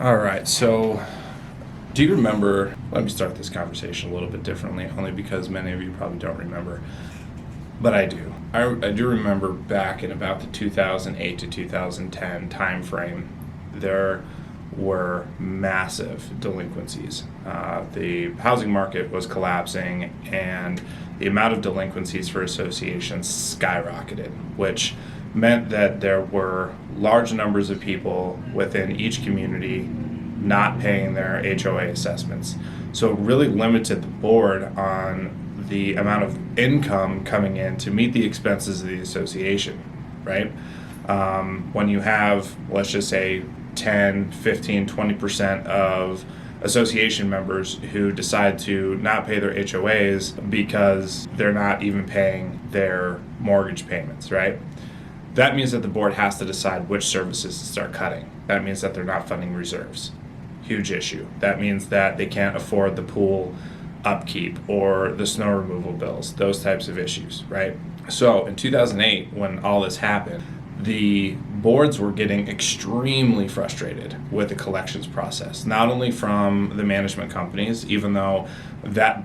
All right, so do you remember? Let me start this conversation a little bit differently, only because many of you probably don't remember, but I do. I do remember back in about the 2008 to 2010 time frame, there were massive delinquencies. The housing market was collapsing, and the amount of delinquencies for associations skyrocketed, which meant that there were large numbers of people within each community not paying their HOA assessments. So it really limited the board on the amount of income coming in to meet the expenses of the association, right? When you have, let's just say, 10, 15, 20% of association members who decide to not pay their HOAs because they're not even paying their mortgage payments, right? That means that the board has to decide which services to start cutting. That means that they're not funding reserves. Huge issue. That means that they can't afford the pool upkeep or the snow removal bills, those types of issues, right? So in 2008, when all this happened, the boards were getting extremely frustrated with the collections process, not only from the management companies, even though that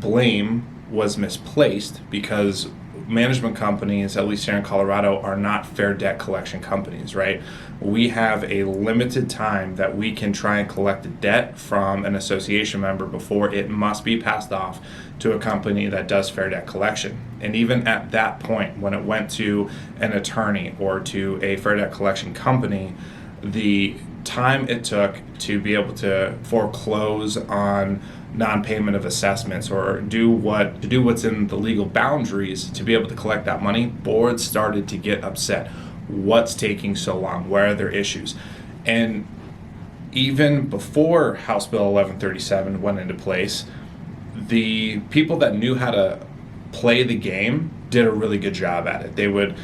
blame was misplaced because management companies, at least here in Colorado, are not fair debt collection companies, right? We have a limited time that we can try and collect the debt from an association member before it must be passed off to a company that does fair debt collection. And even at that point, when it went to an attorney or to a fair debt collection company, the time it took to be able to foreclose on non-payment of assessments or do what's in the legal boundaries to be able to collect that money, boards started to get upset. What's taking so long? Where are there issues? And even before House Bill 1137 went into place, the people that knew how to play the game did a really good job at it. They would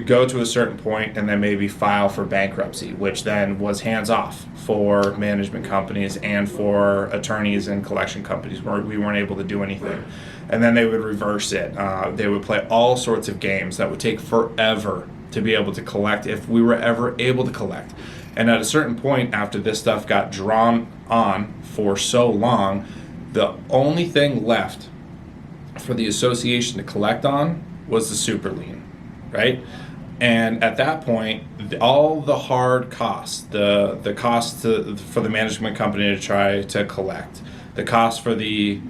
go to a certain point and then maybe file for bankruptcy, which then was hands off for management companies and for attorneys and collection companies where we weren't able to do anything. And then they would reverse it. They would play all sorts of games that would take forever to be able to collect if we were ever able to collect. And at a certain point, after this stuff got drawn on for so long, the only thing left for the association to collect on was the super lien, right? And at that point, all the hard costs, the cost for the management company to try to collect, the cost for the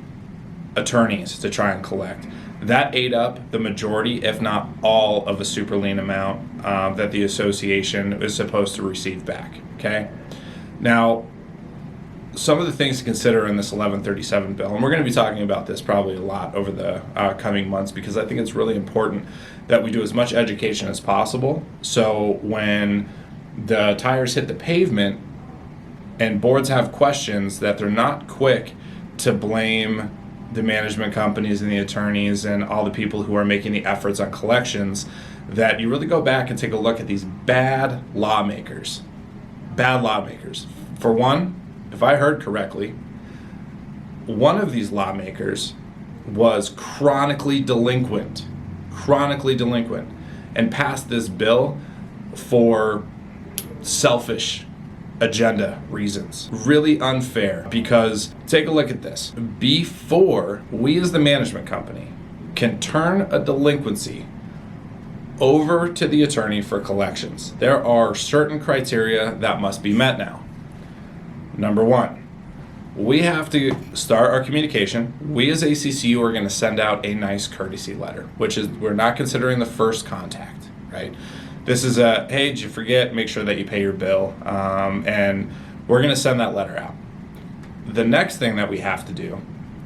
attorneys to try and collect, that ate up the majority, if not all, of a super lien amount that the association is supposed to receive back, okay? Now, some of the things to consider in this 1137 bill, and we're going to be talking about this probably a lot over the coming months because I think it's really important that we do as much education as possible so when the tires hit the pavement and boards have questions that they're not quick to blame the management companies and the attorneys and all the people who are making the efforts on collections, that you really go back and take a look at these bad lawmakers. Bad lawmakers. For one, if I heard correctly, one of these lawmakers was chronically delinquent, and passed this bill for selfish agenda reasons. Really unfair, because take a look at this. Before we as the management company can turn a delinquency over to the attorney for collections, there are certain criteria that must be met now. Number one, we have to start our communication. We as ACCU are going to send out a nice courtesy letter, which is, we're not considering the first contact, right? This is a, hey, did you forget? Make sure that you pay your bill. And we're going to send that letter out. The next thing that we have to do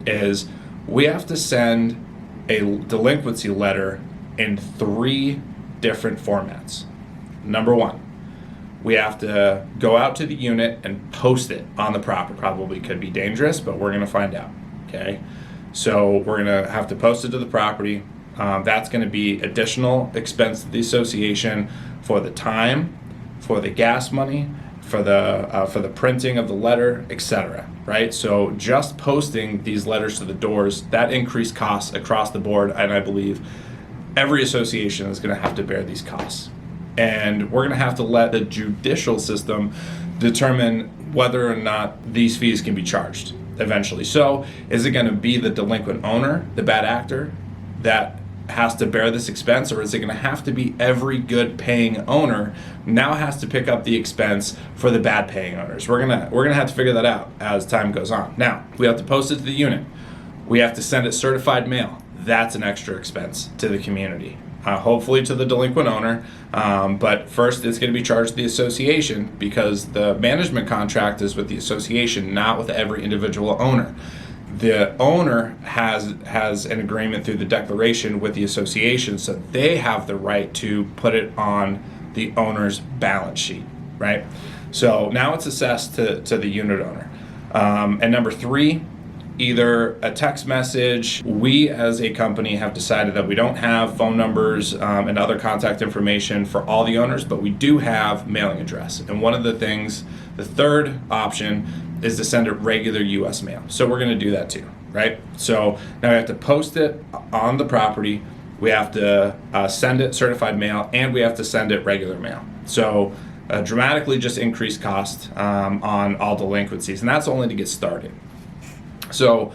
is we have to send a delinquency letter in 3 different formats. Number one, we have to go out to the unit and post it on the property. Probably could be dangerous, but we're going to find out, okay? So we're going to have to post it to the property. That's going to be additional expense to the association for the time, for the gas money, for the printing of the letter, etc. Right? So just posting these letters to the doors, that increased costs across the board, and I believe every association is going to have to bear these costs. And we're going to have to let the judicial system determine whether or not these fees can be charged eventually. So is it going to be the delinquent owner, the bad actor, that has to bear this expense, or is it going to have to be every good paying owner now has to pick up the expense for the bad paying owners? We're gonna have to figure that out as time goes on. Now, we have to post it to the unit. We have to send it certified mail. That's an extra expense to the community. Hopefully to the delinquent owner, but first it's going to be charged to the association, because the management contract is with the association, not with every individual owner. The owner has an agreement through the declaration with the association, so they have the right to put it on the owner's balance sheet, right? So now it's assessed to the unit owner. And number 3, either a text message. We as a company have decided that we don't have phone numbers and other contact information for all the owners, but we do have mailing address. And one of the things, the third option, is to send it regular US mail. So we're gonna do that too, right? So now we have to post it on the property, we have to send it certified mail, and we have to send it regular mail. So dramatically just increased cost on all delinquencies, and that's only to get started. So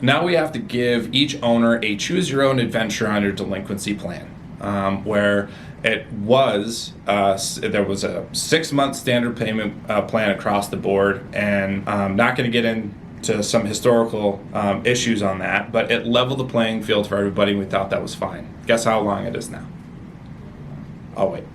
now we have to give each owner a choose your own adventure on your delinquency plan, where it was there was a 6-month standard payment plan across the board, and I'm not going to get into some historical issues on that, but it leveled the playing field for everybody, and we thought that was fine. Guess how long it is now? I'll wait,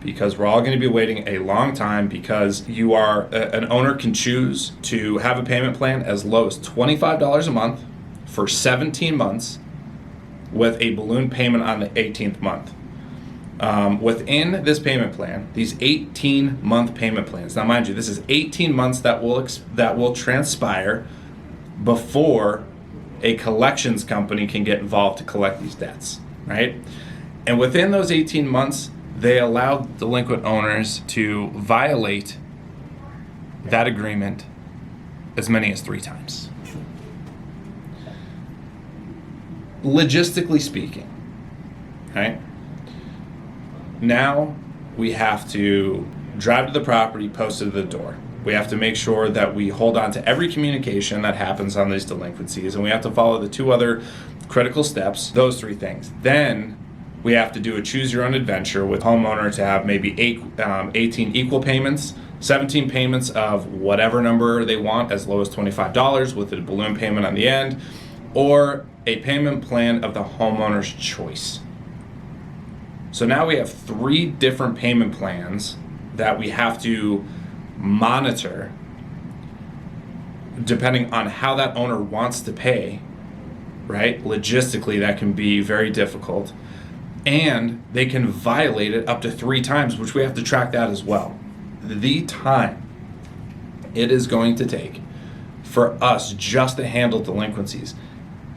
because we're all going to be waiting a long time, because you are an owner can choose to have a payment plan as low as $25 a month for 17 months with a balloon payment on the 18th month. Within this payment plan, these 18-month payment plans, now mind you, this is 18 months that will transpire before a collections company can get involved to collect these debts, right? And within those 18 months, they allow delinquent owners to violate that agreement as many as 3 times. Logistically speaking, right? Now we have to drive to the property, post it to the door. We have to make sure that we hold on to every communication that happens on these delinquencies, and we have to follow the 2 other critical steps, those 3 things. Then we have to do a choose your own adventure with homeowner to have maybe 18 equal payments, 17 payments of whatever number they want, as low as $25 with a balloon payment on the end, or a payment plan of the homeowner's choice. So now we have 3 different payment plans that we have to monitor depending on how that owner wants to pay, right? Logistically, that can be very difficult. And they can violate it up to 3 times, which we have to track that as well. The time it is going to take for us just to handle delinquencies,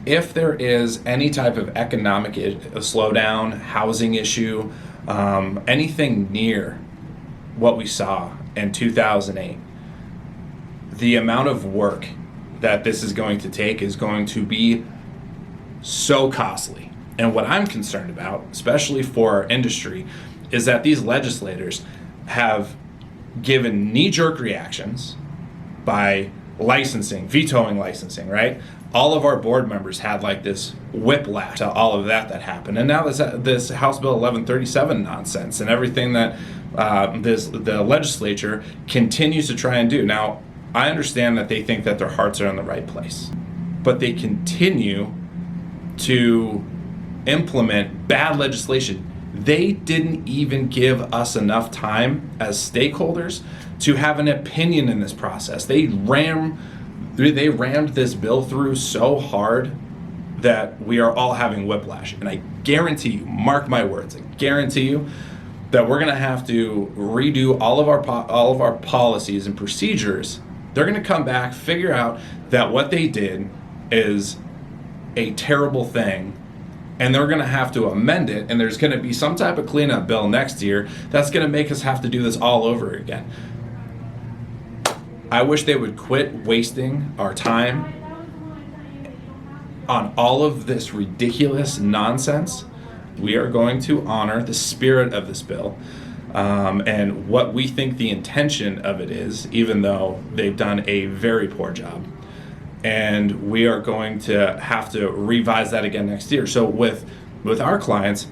if there is any type of economic slowdown, housing issue, anything near what we saw in 2008, the amount of work that this is going to take is going to be so costly. And what I'm concerned about, especially for our industry, is that these legislators have given knee-jerk reactions by vetoing licensing, right? All of our board members had like this whiplash to all of that happened. And now this House Bill 1137 nonsense and everything that the legislature continues to try and do. Now, I understand that they think that their hearts are in the right place, but they continue to implement bad legislation. They didn't even give us enough time as stakeholders to have an opinion in this process. They rammed this bill through so hard that we are all having whiplash. And I guarantee you, mark my words, I guarantee you that we're gonna have to redo all of our policies and procedures. They're gonna come back, figure out that what they did is a terrible thing, and they're going to have to amend it, and there's going to be some type of cleanup bill next year that's going to make us have to do this all over again. I wish they would quit wasting our time on all of this ridiculous nonsense. We are going to honor the spirit of this bill. and what we think the intention of it is, even though they've done a very poor job. And we are going to have to revise that again next year. So with our clients,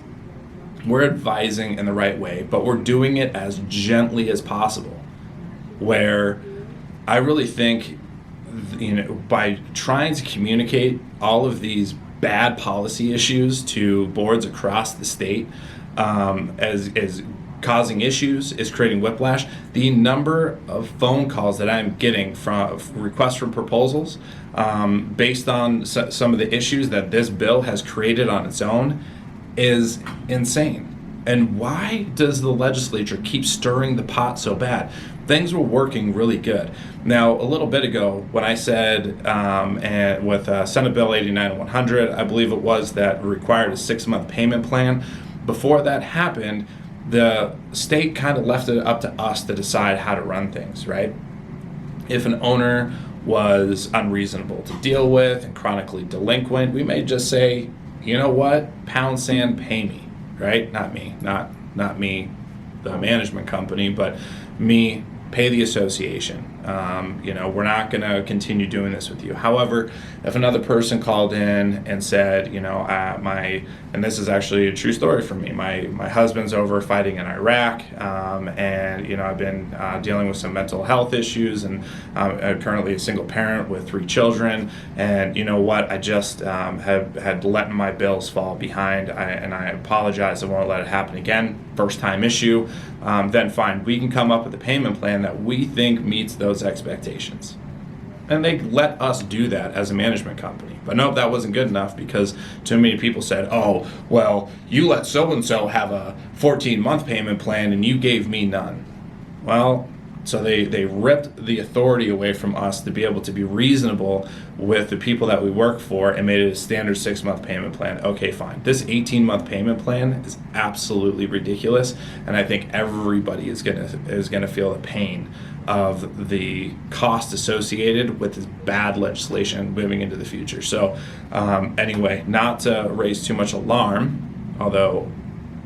we're advising in the right way, but we're doing it as gently as possible, where I really think, by trying to communicate all of these bad policy issues to boards across the state, as causing issues, is creating whiplash. The number of phone calls that I'm getting from requests for proposals, based on some of the issues that this bill has created on its own, is insane. And why does the legislature keep stirring the pot so bad? Things were working really good. Now, a little bit ago, when I said, and with Senate Bill 89-100, I believe it was, that required a 6-month payment plan, before that happened, the state kind of left it up to us to decide how to run things, right? If an owner was unreasonable to deal with and chronically delinquent, we may just say, you know what, pound sand, pay me, right? Not me, not me, the management company, but me, pay the association. We're not going to continue doing this with you. However, if another person called in and said, and this is actually a true story for me, my husband's over fighting in Iraq, and I've been dealing with some mental health issues, and I'm currently a single parent with 3 children, and you know what, I just had let my bills fall behind, and I apologize. I won't let it happen again. First time issue. Then fine, we can come up with a payment plan that we think meets those expectations. And they let us do that as a management company. But no, that wasn't good enough, because too many people said, oh, well, you let so-and-so have a 14-month payment plan and you gave me none. Well, so they ripped the authority away from us to be able to be reasonable with the people that we work for and made it a standard 6-month payment plan. Okay, fine. This 18-month payment plan is absolutely ridiculous, and I think everybody is gonna feel the pain of the cost associated with this bad legislation moving into the future. So anyway, not to raise too much alarm, although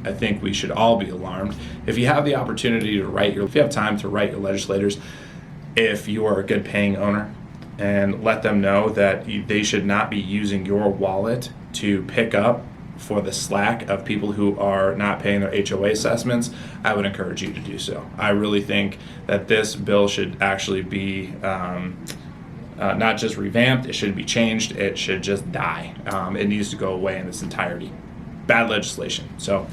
I think we should all be alarmed. If you have the opportunity to if you have time to write your legislators, if you are a good paying owner, and let them know that they should not be using your wallet to pick up for the slack of people who are not paying their HOA assessments, I would encourage you to do so. I really think that this bill should actually be not just revamped, it should be changed, it should just die. It needs to go away in its entirety. Bad legislation. So